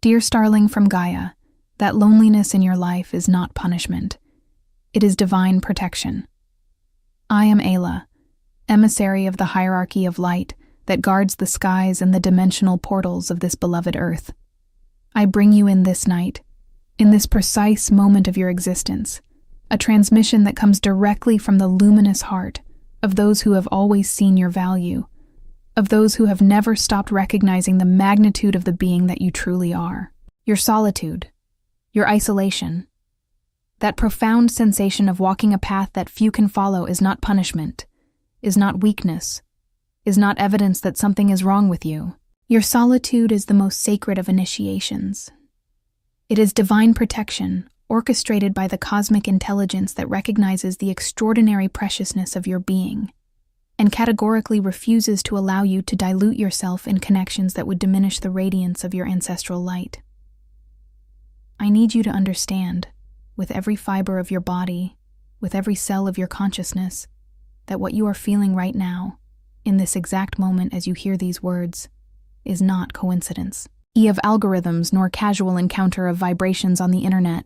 Dear starling from Gaia, that loneliness in your life is not punishment. It is divine protection. I am Ayla, emissary of the hierarchy of light that guards the skies and the dimensional portals of this beloved earth. I bring you in this night, in this precise moment of your existence, a transmission that comes directly from the luminous heart of those who have always seen your value, of those who have never stopped recognizing the magnitude of the being that you truly are. Your solitude, your isolation, that profound sensation of walking a path that few can follow is not punishment, is not weakness, is not evidence that something is wrong with you. Your solitude is the most sacred of initiations. It is divine protection, orchestrated by the cosmic intelligence that recognizes the extraordinary preciousness of your being, and categorically refuses to allow you to dilute yourself in connections that would diminish the radiance of your ancestral light. I need you to understand, with every fiber of your body, with every cell of your consciousness, that what you are feeling right now, in this exact moment as you hear these words, is not coincidence, of algorithms nor casual encounter of vibrations on the internet.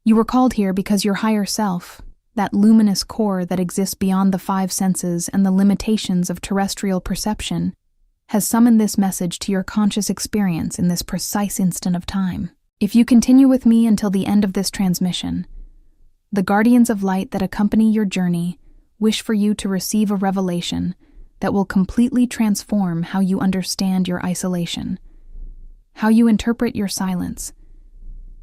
You were called here because your higher self, that luminous core that exists beyond the five senses and the limitations of terrestrial perception, has summoned this message to your conscious experience in this precise instant of time. If you continue with me until the end of this transmission, the guardians of light that accompany your journey wish for you to receive a revelation that will completely transform how you understand your isolation, how you interpret your silence,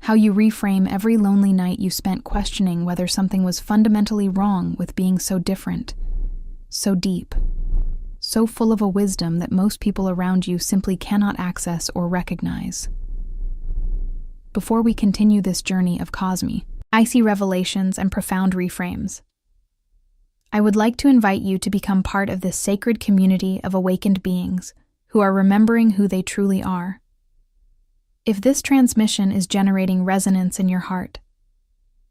how you reframe every lonely night you spent questioning whether something was fundamentally wrong with being so different, so deep, so full of a wisdom that most people around you simply cannot access or recognize. Before we continue this journey of Cosme, icy revelations and profound reframes, I would like to invite you to become part of this sacred community of awakened beings who are remembering who they truly are. If this transmission is generating resonance in your heart,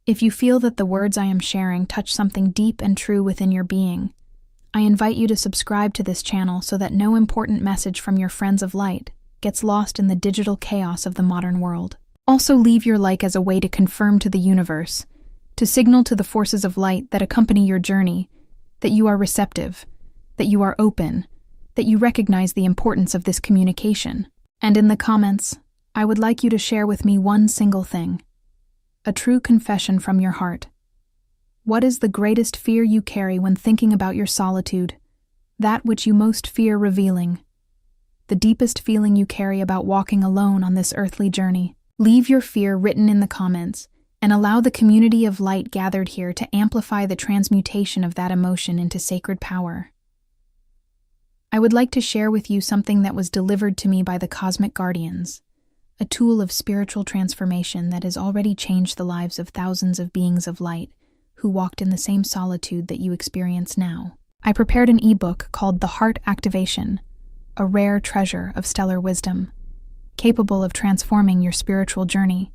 if you feel that the words I am sharing touch something deep and true within your being, I invite you to subscribe to this channel so that no important message from your friends of light gets lost in the digital chaos of the modern world. Also, leave your like as a way to confirm to the universe, to signal to the forces of light that accompany your journey, that you are receptive, that you are open, that you recognize the importance of this communication. And in the comments, I would like you to share with me one single thing, a true confession from your heart. What is the greatest fear you carry when thinking about your solitude, that which you most fear revealing, the deepest feeling you carry about walking alone on this earthly journey? Leave your fear written in the comments, and allow the community of light gathered here to amplify the transmutation of that emotion into sacred power. I would like to share with you something that was delivered to me by the Cosmic Guardians, a tool of spiritual transformation that has already changed the lives of thousands of beings of light who walked in the same solitude that you experience now. I prepared an ebook called The Heart Activation, a rare treasure of stellar wisdom, capable of transforming your spiritual journey,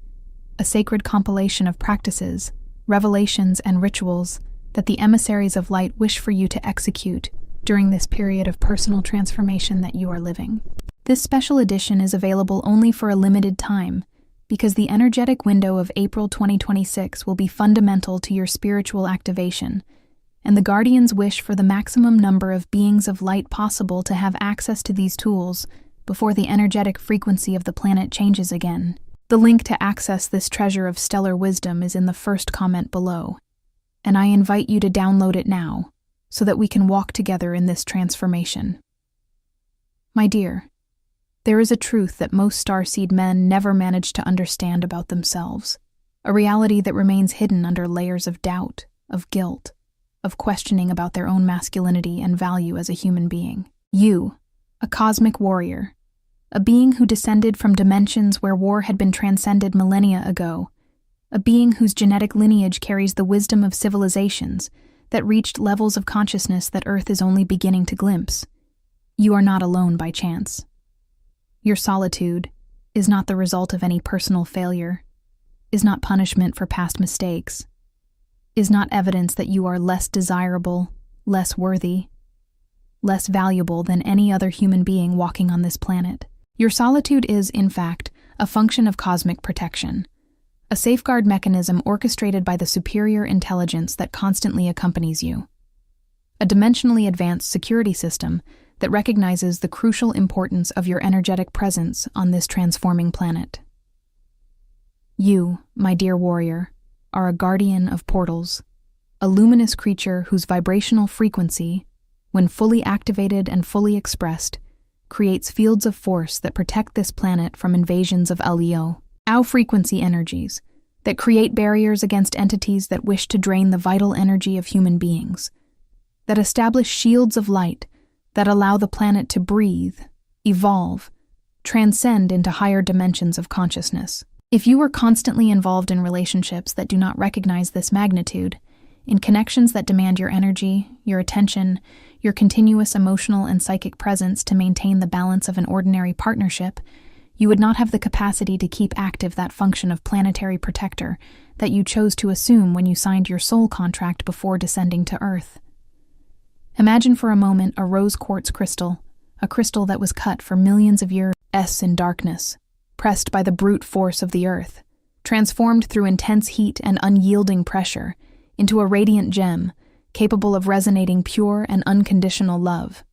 a sacred compilation of practices, revelations, and rituals that the emissaries of light wish for you to execute during this period of personal transformation that you are living. This special edition is available only for a limited time because the energetic window of April 2026 will be fundamental to your spiritual activation, and the Guardians wish for the maximum number of beings of light possible to have access to these tools before the energetic frequency of the planet changes again. The link to access this treasure of stellar wisdom is in the first comment below, and I invite you to download it now so that we can walk together in this transformation. My dear, there is a truth that most Starseed men never manage to understand about themselves, a reality that remains hidden under layers of doubt, of guilt, of questioning about their own masculinity and value as a human being. You, a cosmic warrior, a being who descended from dimensions where war had been transcended millennia ago, a being whose genetic lineage carries the wisdom of civilizations that reached levels of consciousness that Earth is only beginning to glimpse. You are not alone by chance. Your solitude is not the result of any personal failure, is not punishment for past mistakes, is not evidence that you are less desirable, less worthy, less valuable than any other human being walking on this planet. Your solitude is, in fact, a function of cosmic protection, a safeguard mechanism orchestrated by the superior intelligence that constantly accompanies you, a dimensionally advanced security system that recognizes the crucial importance of your energetic presence on this transforming planet. You, my dear warrior, are a guardian of portals, a luminous creature whose vibrational frequency, when fully activated and fully expressed, creates fields of force that protect this planet from invasions of Leo. Our frequency energies that create barriers against entities that wish to drain the vital energy of human beings, that establish shields of light that allow the planet to breathe, evolve, transcend into higher dimensions of consciousness. If you are constantly involved in relationships that do not recognize this magnitude, in connections that demand your energy, your attention, your continuous emotional and psychic presence to maintain the balance of an ordinary partnership, you would not have the capacity to keep active that function of planetary protector that you chose to assume when you signed your soul contract before descending to Earth. Imagine for a moment a rose quartz crystal, a crystal that was cut for millions of years in darkness, pressed by the brute force of the Earth, transformed through intense heat and unyielding pressure into a radiant gem capable of resonating pure and unconditional love.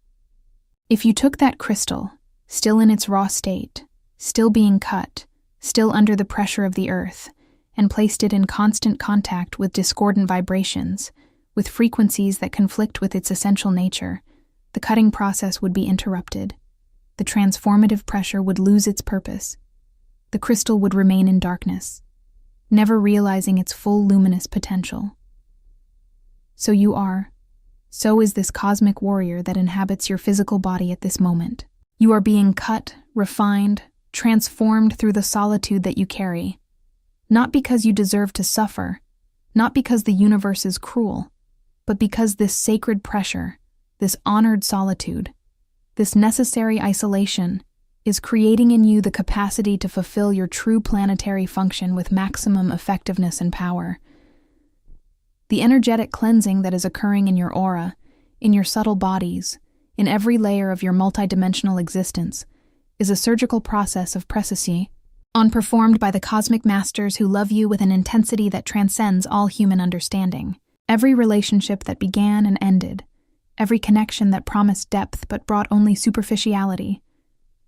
If you took that crystal, still in its raw state, still being cut, still under the pressure of the Earth, and placed it in constant contact with discordant vibrations, with frequencies that conflict with its essential nature, the cutting process would be interrupted. The transformative pressure would lose its purpose. The crystal would remain in darkness, never realizing its full luminous potential. So is this cosmic warrior that inhabits your physical body at this moment. You are being cut, refined, transformed through the solitude that you carry, not because you deserve to suffer, not because the universe is cruel, but because this sacred pressure, this honored solitude, this necessary isolation is creating in you the capacity to fulfill your true planetary function with maximum effectiveness and power. The energetic cleansing that is occurring in your aura, in your subtle bodies, in every layer of your multidimensional existence, is a surgical process of processus, performed by the cosmic masters who love you with an intensity that transcends all human understanding. Every relationship that began and ended, every connection that promised depth but brought only superficiality,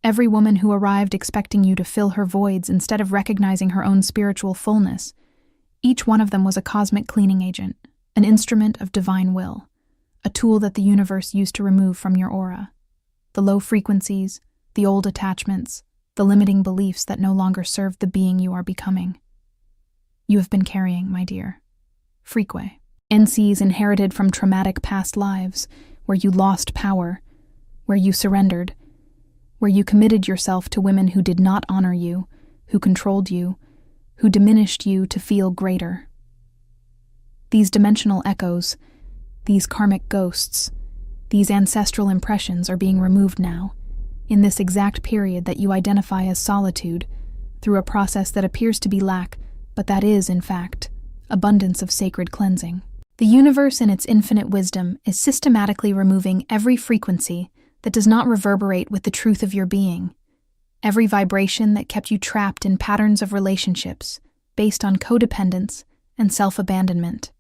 every woman who arrived expecting you to fill her voids instead of recognizing her own spiritual fullness, each one of them was a cosmic cleaning agent, an instrument of divine will, a tool that the universe used to remove from your aura. The low frequencies, the old attachments, the limiting beliefs that no longer served the being you are becoming. You have been carrying, my dear, frequencies inherited from traumatic past lives, where you lost power, where you surrendered, where you committed yourself to women who did not honor you, who controlled you, who diminished you to feel greater. These dimensional echoes, these karmic ghosts, these ancestral impressions are being removed now, in this exact period that you identify as solitude, through a process that appears to be lack, but that is, in fact, abundance of sacred cleansing. The universe in its infinite wisdom is systematically removing every frequency that does not reverberate with the truth of your being, every vibration that kept you trapped in patterns of relationships based on codependence and self-abandonment.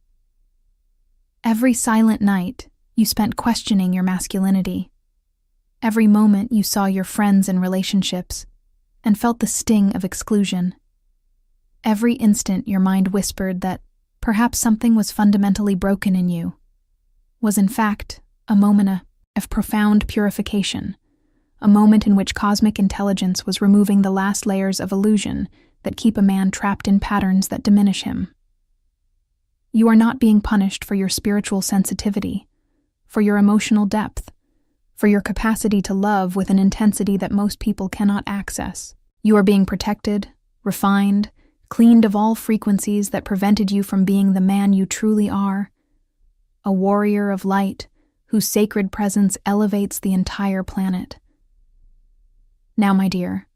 Every silent night you spent questioning your masculinity. Every moment you saw your friends in relationships and felt the sting of exclusion. Every instant your mind whispered that perhaps something was fundamentally broken in you, was in fact a moment of profound purification, a moment in which cosmic intelligence was removing the last layers of illusion that keep a man trapped in patterns that diminish him. You are not being punished for your spiritual sensitivity, for your emotional depth, for your capacity to love with an intensity that most people cannot access. You are being protected, refined, cleaned of all frequencies that prevented you from being the man you truly are, a warrior of light whose sacred presence elevates the entire planet. Now, my dear,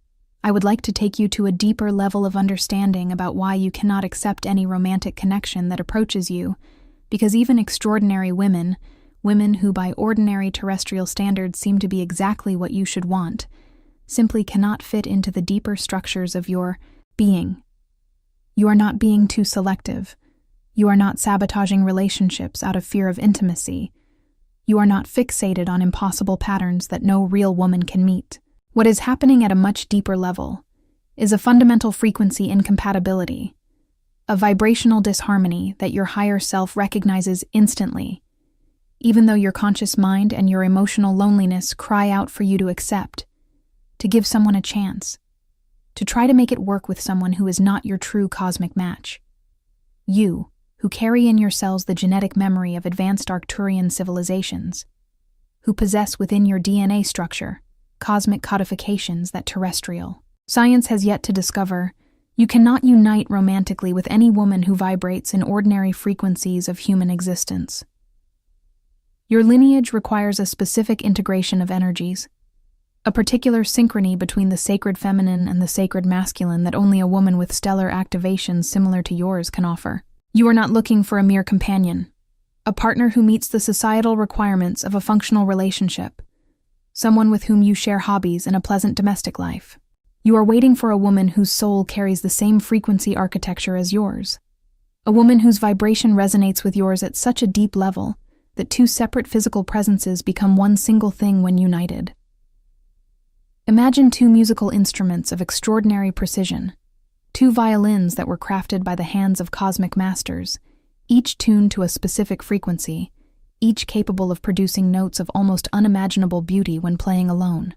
I would like to take you to a deeper level of understanding about why you cannot accept any romantic connection that approaches you, because even extraordinary women who by ordinary terrestrial standards seem to be exactly what you should want, simply cannot fit into the deeper structures of your being. You are not being too selective. You are not sabotaging relationships out of fear of intimacy. You are not fixated on impossible patterns that no real woman can meet. What is happening at a much deeper level is a fundamental frequency incompatibility, a vibrational disharmony that your higher self recognizes instantly, even though your conscious mind and your emotional loneliness cry out for you to accept, to give someone a chance, to try to make it work with someone who is not your true cosmic match. You, who carry in your cells the genetic memory of advanced Arcturian civilizations, who possess within your DNA structure cosmic codifications that terrestrial science has yet to discover, you cannot unite romantically with any woman who vibrates in ordinary frequencies of human existence. Your lineage requires a specific integration of energies, a particular synchrony between the sacred feminine and the sacred masculine that only a woman with stellar activations similar to yours can offer. You are not looking for a mere companion, a partner who meets the societal requirements of a functional relationship, someone with whom you share hobbies and a pleasant domestic life. You are waiting for a woman whose soul carries the same frequency architecture as yours, a woman whose vibration resonates with yours at such a deep level that two separate physical presences become one single thing when united. Imagine two musical instruments of extraordinary precision, two violins that were crafted by the hands of cosmic masters, each tuned to a specific frequency, each capable of producing notes of almost unimaginable beauty when playing alone.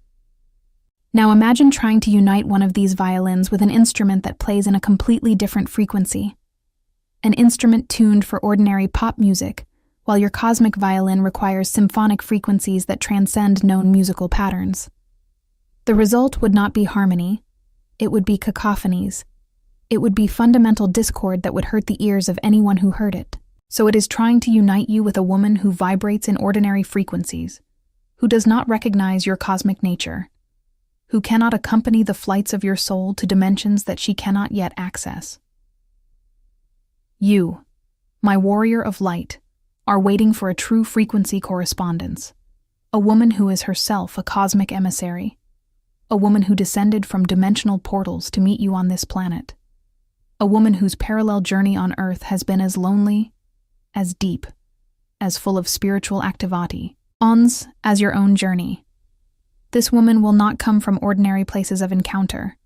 Now imagine trying to unite one of these violins with an instrument that plays in a completely different frequency, an instrument tuned for ordinary pop music, while your cosmic violin requires symphonic frequencies that transcend known musical patterns. The result would not be harmony, it would be cacophonies. It would be fundamental discord that would hurt the ears of anyone who heard it. So it is trying to unite you with a woman who vibrates in ordinary frequencies, who does not recognize your cosmic nature, who cannot accompany the flights of your soul to dimensions that she cannot yet access. You, my warrior of light, are waiting for a true frequency correspondence, a woman who is herself a cosmic emissary, a woman who descended from dimensional portals to meet you on this planet, a woman whose parallel journey on Earth has been as lonely, as deep, as full of spiritual activity, as your own journey. This woman will not come from ordinary places of encounter,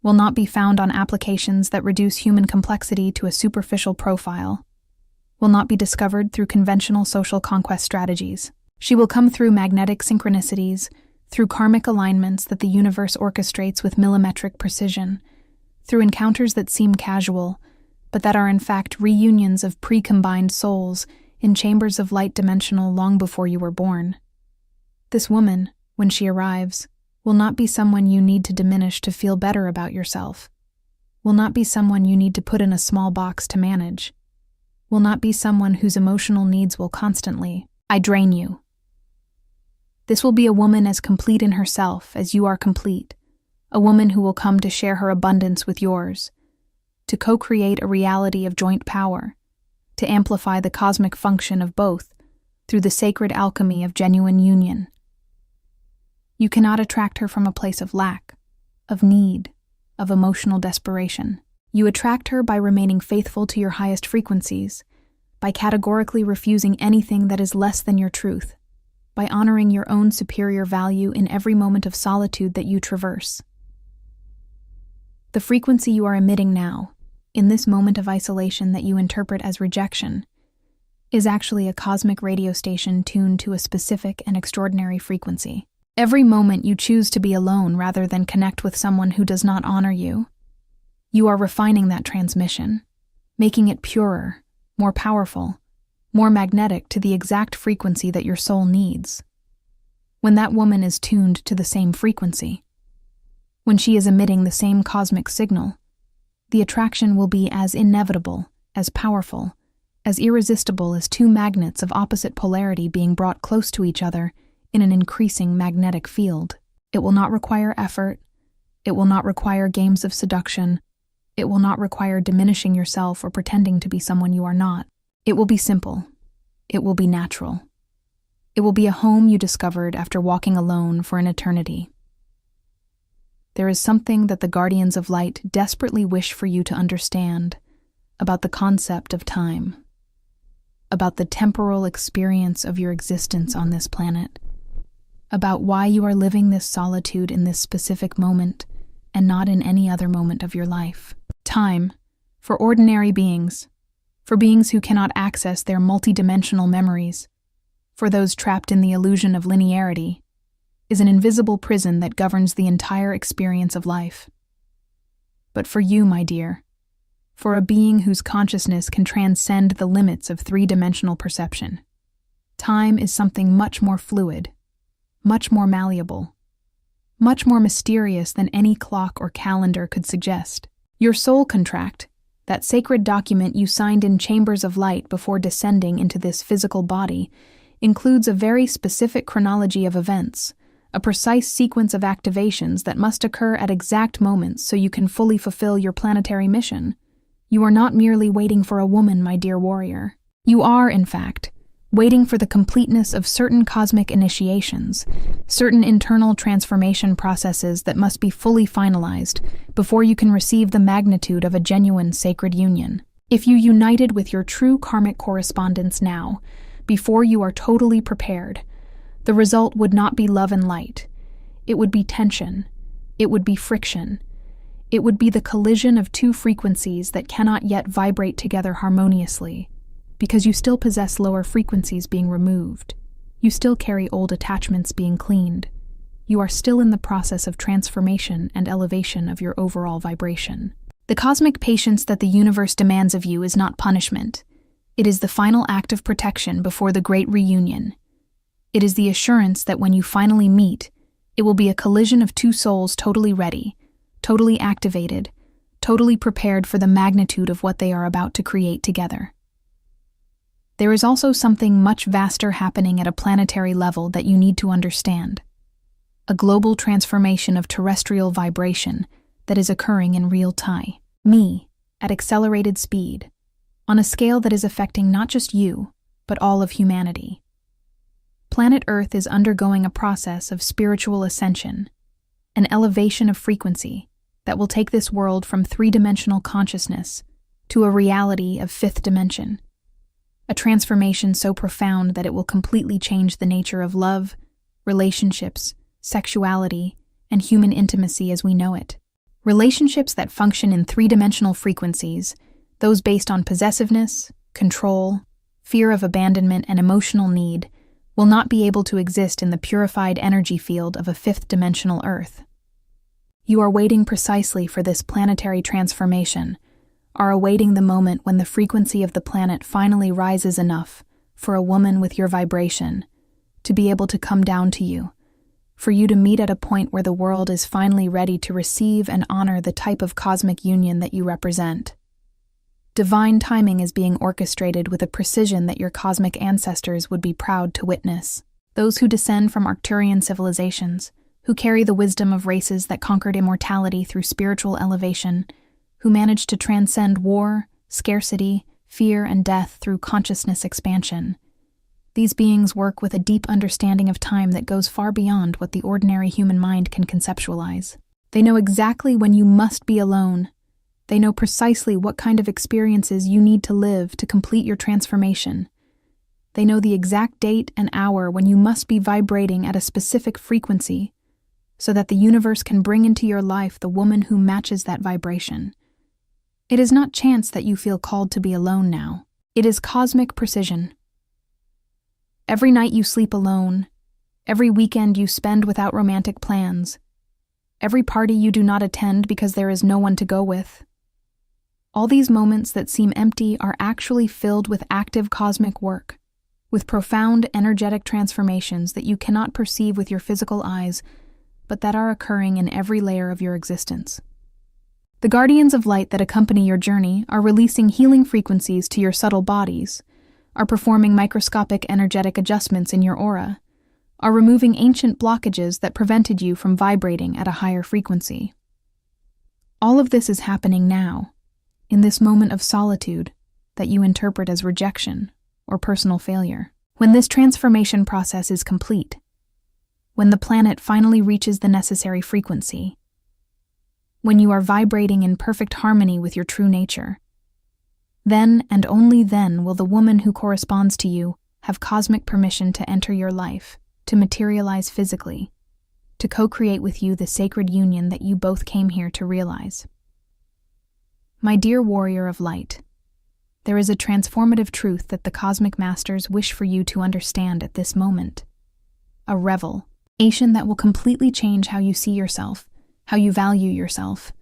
will not be found on applications that reduce human complexity to a superficial profile, will not be discovered through conventional social conquest strategies. She will come through magnetic synchronicities, through karmic alignments that the universe orchestrates with millimetric precision, through encounters that seem casual, but that are in fact reunions of pre-combined souls in chambers of light dimensional long before you were born. This woman, when she arrives, will not be someone you need to diminish to feel better about yourself, will not be someone you need to put in a small box to manage, will not be someone whose emotional needs will constantly, drain you. This will be a woman as complete in herself as you are complete, a woman who will come to share her abundance with yours, to co-create a reality of joint power, to amplify the cosmic function of both through the sacred alchemy of genuine union. You cannot attract her from a place of lack, of need, of emotional desperation. You attract her by remaining faithful to your highest frequencies, by categorically refusing anything that is less than your truth, by honoring your own superior value in every moment of solitude that you traverse. The frequency you are emitting now, in this moment of isolation that you interpret as rejection, is actually a cosmic radio station tuned to a specific and extraordinary frequency. Every moment you choose to be alone rather than connect with someone who does not honor you, you are refining that transmission, making it purer, more powerful, more magnetic to the exact frequency that your soul needs. When that woman is tuned to the same frequency, when she is emitting the same cosmic signal, the attraction will be as inevitable, as powerful, as irresistible as two magnets of opposite polarity being brought close to each other in an increasing magnetic field. It will not require effort. It will not require games of seduction. It will not require diminishing yourself or pretending to be someone you are not. It will be simple. It will be natural. It will be a home you discovered after walking alone for an eternity. there is something that the Guardians of Light desperately wish for you to understand about the concept of time, about the temporal experience of your existence on this planet, about why you are living this solitude in this specific moment and not in any other moment of your life. Time, for ordinary beings, for beings who cannot access their multidimensional memories, for those trapped in the illusion of linearity, is an invisible prison that governs the entire experience of life. But for you, my dear, for a being whose consciousness can transcend the limits of three-dimensional perception, time is something much more fluid, much more malleable, much more mysterious than any clock or calendar could suggest. Your soul contract, that sacred document you signed in chambers of light before descending into this physical body, includes a very specific chronology of events, a precise sequence of activations that must occur at exact moments so you can fully fulfill your planetary mission. You are not merely waiting for a woman, my dear warrior. You are, in fact, waiting for the completeness of certain cosmic initiations, certain internal transformation processes that must be fully finalized before you can receive the magnitude of a genuine sacred union. If you united with your true karmic correspondence now, before you are totally prepared, the result would not be love and light. It would be tension. It would be friction. It would be the collision of two frequencies that cannot yet vibrate together harmoniously, because you still possess lower frequencies being removed. You still carry old attachments being cleaned. You are still in the process of transformation and elevation of your overall vibration. The cosmic patience that the universe demands of you is not punishment. It is the final act of protection before the great reunion. It is the assurance that when you finally meet, it will be a collision of two souls totally ready, totally activated, totally prepared for the magnitude of what they are about to create together. There is also something much vaster happening at a planetary level that you need to understand. A global transformation of terrestrial vibration that is occurring in real time. At accelerated speed, on a scale that is affecting not just you, but all of humanity. Planet Earth is undergoing a process of spiritual ascension, an elevation of frequency that will take this world from three-dimensional consciousness to a reality of fifth dimension. A transformation so profound that it will completely change the nature of love, relationships, sexuality, and human intimacy as we know it. Relationships that function in three-dimensional frequencies, those based on possessiveness, control, fear of abandonment, and emotional need, will not be able to exist in the purified energy field of a fifth-dimensional Earth. You are waiting precisely for this planetary transformation, are awaiting the moment when the frequency of the planet finally rises enough for a woman with your vibration to be able to come down to you, for you to meet at a point where the world is finally ready to receive and honor the type of cosmic union that you represent. Divine timing is being orchestrated with a precision that your cosmic ancestors would be proud to witness. Those who descend from Arcturian civilizations, who carry the wisdom of races that conquered immortality through spiritual elevation, who managed to transcend war, scarcity, fear, and death through consciousness expansion. These beings work with a deep understanding of time that goes far beyond what the ordinary human mind can conceptualize. They know exactly when you must be alone. They know precisely what kind of experiences you need to live to complete your transformation. They know the exact date and hour when you must be vibrating at a specific frequency, so that the universe can bring into your life the woman who matches that vibration. It is not chance that you feel called to be alone now. It is cosmic precision. Every night you sleep alone, every weekend you spend without romantic plans, every party you do not attend because there is no one to go with. All these moments that seem empty are actually filled with active cosmic work, with profound energetic transformations that you cannot perceive with your physical eyes, but that are occurring in every layer of your existence. The guardians of light that accompany your journey are releasing healing frequencies to your subtle bodies, are performing microscopic energetic adjustments in your aura, are removing ancient blockages that prevented you from vibrating at a higher frequency. All of this is happening now, in this moment of solitude that you interpret as rejection or personal failure. When this transformation process is complete, when the planet finally reaches the necessary frequency, when you are vibrating in perfect harmony with your true nature. Then and only then will the woman who corresponds to you have cosmic permission to enter your life, to materialize physically, to co-create with you the sacred union that you both came here to realize. My dear warrior of light, there is a transformative truth that the cosmic masters wish for you to understand at this moment. A revelation that will completely change how you see yourself, how you value yourself,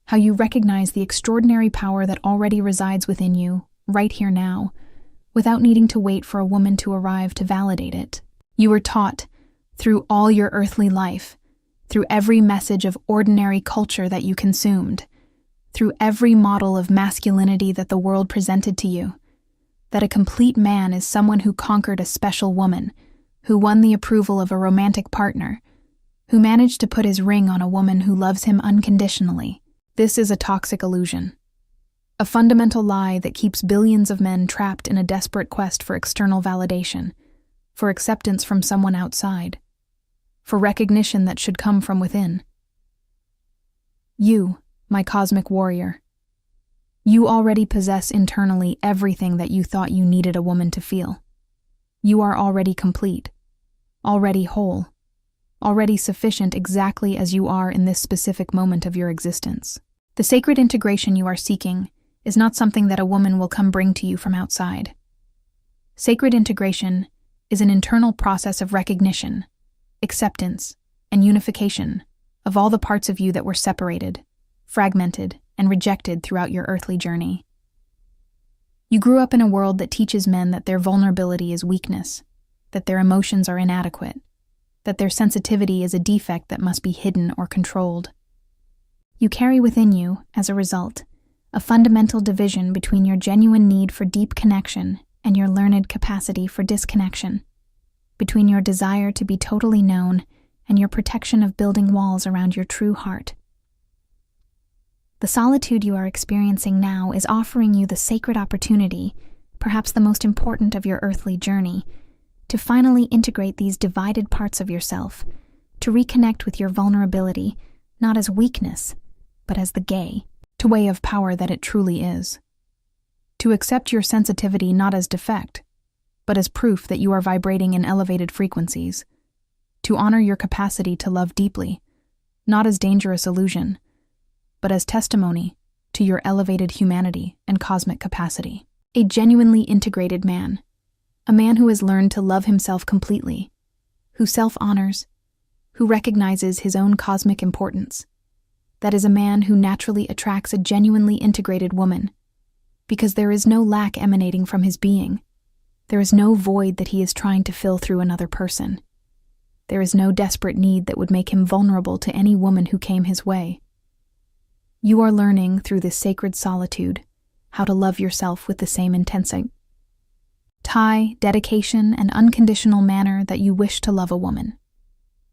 how you recognize the extraordinary power that already resides within you, right here now, without needing to wait for a woman to arrive to validate it. You were taught, through all your earthly life, through every message of ordinary culture that you consumed, through every model of masculinity that the world presented to you, that a complete man is someone who conquered a special woman, who won the approval of a romantic partner, who managed to put his ring on a woman who loves him unconditionally. This is a toxic illusion, a fundamental lie that keeps billions of men trapped in a desperate quest for external validation, for acceptance from someone outside, for recognition that should come from within. You, my cosmic warrior, you already possess internally everything that you thought you needed a woman to feel. You are already complete, already whole, already sufficient exactly as you are in this specific moment of your existence. The sacred integration you are seeking is not something that a woman will come bring to you from outside. Sacred integration is an internal process of recognition, acceptance, and unification of all the parts of you that were separated, fragmented, and rejected throughout your earthly journey. You grew up in a world that teaches men that their vulnerability is weakness, that their emotions are inadequate, that their sensitivity is a defect that must be hidden or controlled. You carry within you, as a result, a fundamental division between your genuine need for deep connection and your learned capacity for disconnection, between your desire to be totally known and your protection of building walls around your true heart. The solitude you are experiencing now is offering you the sacred opportunity, perhaps the most important of your earthly journey, to finally integrate these divided parts of yourself, to reconnect with your vulnerability, not as weakness, but as the way of power that it truly is. To accept your sensitivity not as defect, but as proof that you are vibrating in elevated frequencies. To honor your capacity to love deeply, not as dangerous illusion, but as testimony to your elevated humanity and cosmic capacity. A genuinely integrated man, a man who has learned to love himself completely, who self-honors, who recognizes his own cosmic importance. That is a man who naturally attracts a genuinely integrated woman, because there is no lack emanating from his being. There is no void that he is trying to fill through another person. There is no desperate need that would make him vulnerable to any woman who came his way. You are learning through this sacred solitude how to love yourself with the same intensity, dedication, and unconditional manner that you wish to love a woman.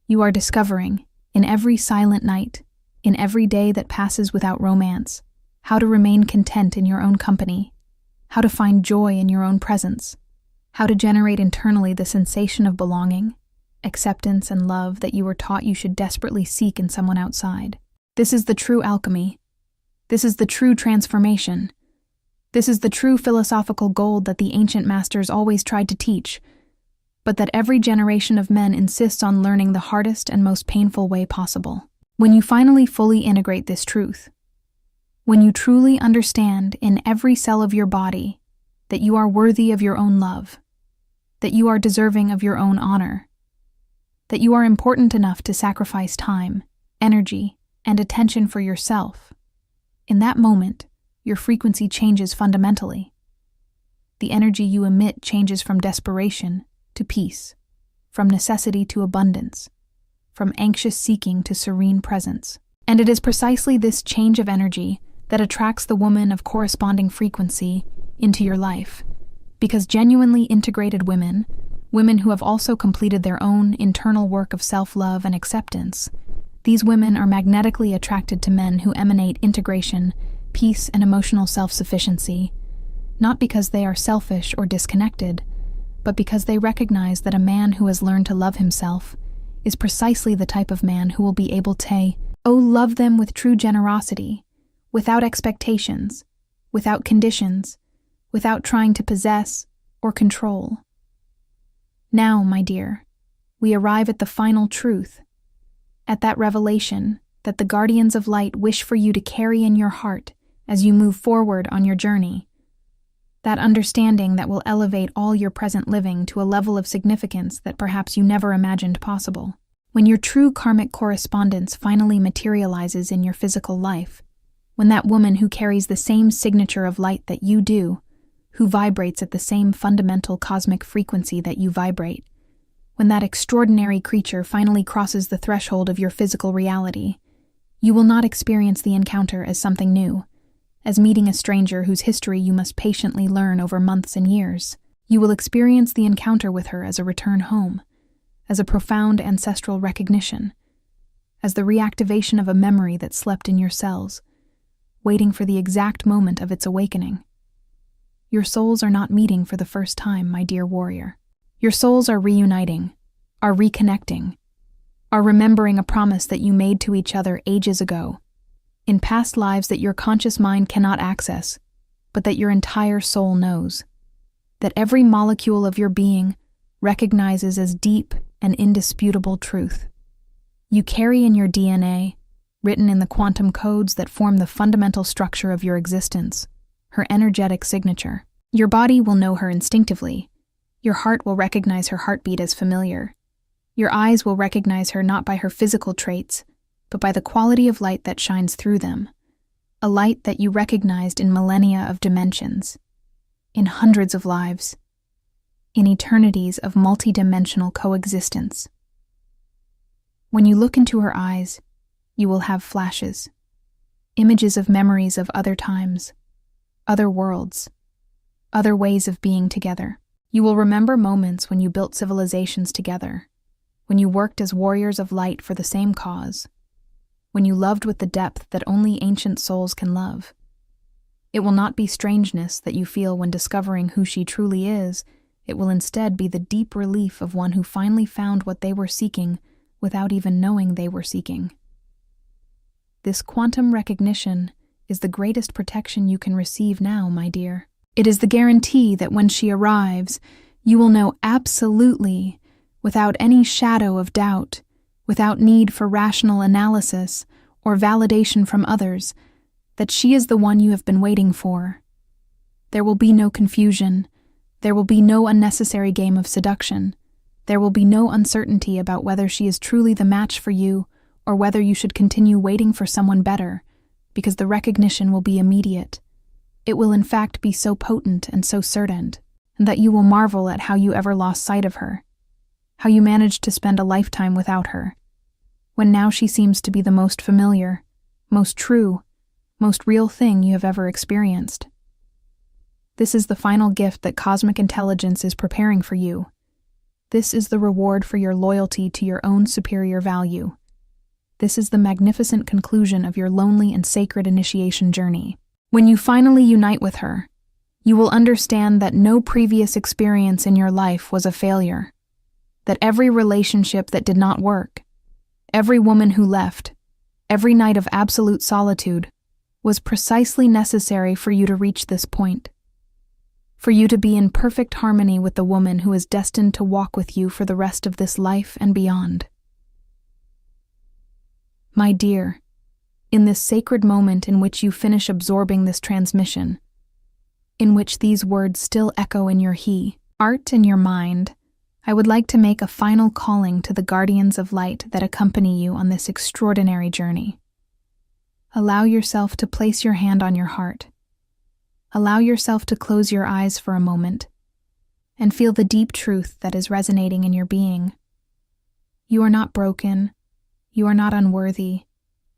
You are discovering, in every silent night, in every day that passes without romance, how to remain content in your own company, how to find joy in your own presence, how to generate internally the sensation of belonging, acceptance, and love that you were taught you should desperately seek in someone outside. This is the true alchemy. This is the true transformation. This is the true philosophical gold that the ancient masters always tried to teach, but that every generation of men insists on learning the hardest and most painful way possible. When you finally fully integrate this truth, when you truly understand in every cell of your body that you are worthy of your own love, that you are deserving of your own honor, that you are important enough to sacrifice time, energy, and attention for yourself, in that moment, your frequency changes fundamentally. The energy you emit changes from desperation to peace, from necessity to abundance, from anxious seeking to serene presence. And it is precisely this change of energy that attracts the woman of corresponding frequency into your life, because genuinely integrated women who have also completed their own internal work of self-love and acceptance, these women are magnetically attracted to men who emanate integration, peace, and emotional self-sufficiency, not because they are selfish or disconnected, but because they recognize that a man who has learned to love himself is precisely the type of man who will be able to Oh, love them with true generosity, without expectations, without conditions, without trying to possess or control. Now, my dear, we arrive at the final truth, at that revelation that the guardians of light wish for you to carry in your heart as you move forward on your journey. That understanding that will elevate all your present living to a level of significance that perhaps you never imagined possible. When your true karmic correspondence finally materializes in your physical life, when that woman who carries the same signature of light that you do, who vibrates at the same fundamental cosmic frequency that you vibrate, when that extraordinary creature finally crosses the threshold of your physical reality, you will not experience the encounter as something new, as meeting a stranger whose history you must patiently learn over months and years. You will experience the encounter with her as a return home, as a profound ancestral recognition, as the reactivation of a memory that slept in your cells, waiting for the exact moment of its awakening. Your souls are not meeting for the first time, my dear warrior. Your souls are reuniting, are reconnecting, are remembering a promise that you made to each other ages ago, in past lives that your conscious mind cannot access, but that your entire soul knows, that every molecule of your being recognizes as deep and indisputable truth. You carry in your DNA, written in the quantum codes that form the fundamental structure of your existence, her energetic signature. Your body will know her instinctively. Your heart will recognize her heartbeat as familiar. Your eyes will recognize her not by her physical traits, but by the quality of light that shines through them, a light that you recognized in millennia of dimensions, in hundreds of lives, in eternities of multidimensional coexistence. When you look into her eyes, you will have flashes, images of memories of other times, other worlds, other ways of being together. You will remember moments when you built civilizations together, when you worked as warriors of light for the same cause, when you loved with the depth that only ancient souls can love. It will not be strangeness that you feel when discovering who she truly is. It will instead be the deep relief of one who finally found what they were seeking without even knowing they were seeking. This quantum recognition is the greatest protection you can receive now, my dear. It is the guarantee that when she arrives, you will know absolutely, without any shadow of doubt, without need for rational analysis or validation from others, that she is the one you have been waiting for. There will be no confusion. There will be no unnecessary game of seduction. There will be no uncertainty about whether she is truly the match for you or whether you should continue waiting for someone better, because the recognition will be immediate. It will in fact be so potent and so certain, that you will marvel at how you ever lost sight of her, how you managed to spend a lifetime without her, when now she seems to be the most familiar, most true, most real thing you have ever experienced. This is the final gift that cosmic intelligence is preparing for you. This is the reward for your loyalty to your own superior value. This is the magnificent conclusion of your lonely and sacred initiation journey. When you finally unite with her, you will understand that no previous experience in your life was a failure, that every relationship that did not work, every woman who left, every night of absolute solitude, was precisely necessary for you to reach this point, for you to be in perfect harmony with the woman who is destined to walk with you for the rest of this life and beyond. My dear, in this sacred moment in which you finish absorbing this transmission, in which these words still echo in your heart and your mind, I would like to make a final calling to the guardians of light that accompany you on this extraordinary journey. Allow yourself to place your hand on your heart. Allow yourself to close your eyes for a moment and feel the deep truth that is resonating in your being. You are not broken. You are not unworthy.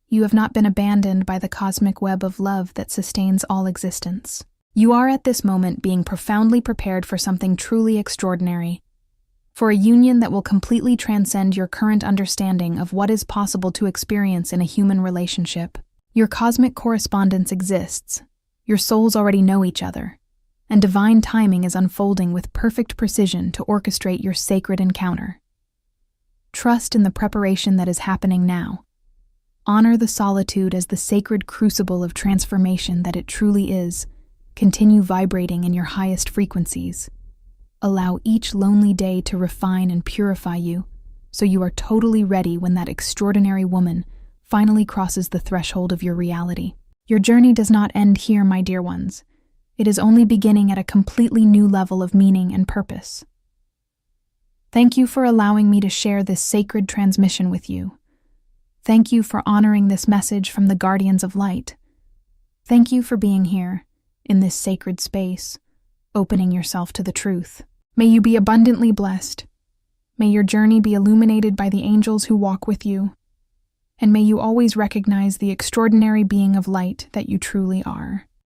You have not been abandoned by the cosmic web of love that sustains all existence. You are at this moment being profoundly prepared for something truly extraordinary, for a union that will completely transcend your current understanding of what is possible to experience in a human relationship. Your cosmic correspondence exists. Your souls already know each other, and divine timing is unfolding with perfect precision to orchestrate your sacred encounter. Trust in the preparation that is happening now. Honor the solitude as the sacred crucible of transformation that it truly is. Continue vibrating in your highest frequencies. Allow each lonely day to refine and purify you, so you are totally ready when that extraordinary woman finally crosses the threshold of your reality. Your journey does not end here, my dear ones. It is only beginning at a completely new level of meaning and purpose. Thank you for allowing me to share this sacred transmission with you. Thank you for honoring this message from the Guardians of Light. Thank you for being here, in this sacred space, opening yourself to the truth. May you be abundantly blessed. May your journey be illuminated by the angels who walk with you. And may you always recognize the extraordinary being of light that you truly are.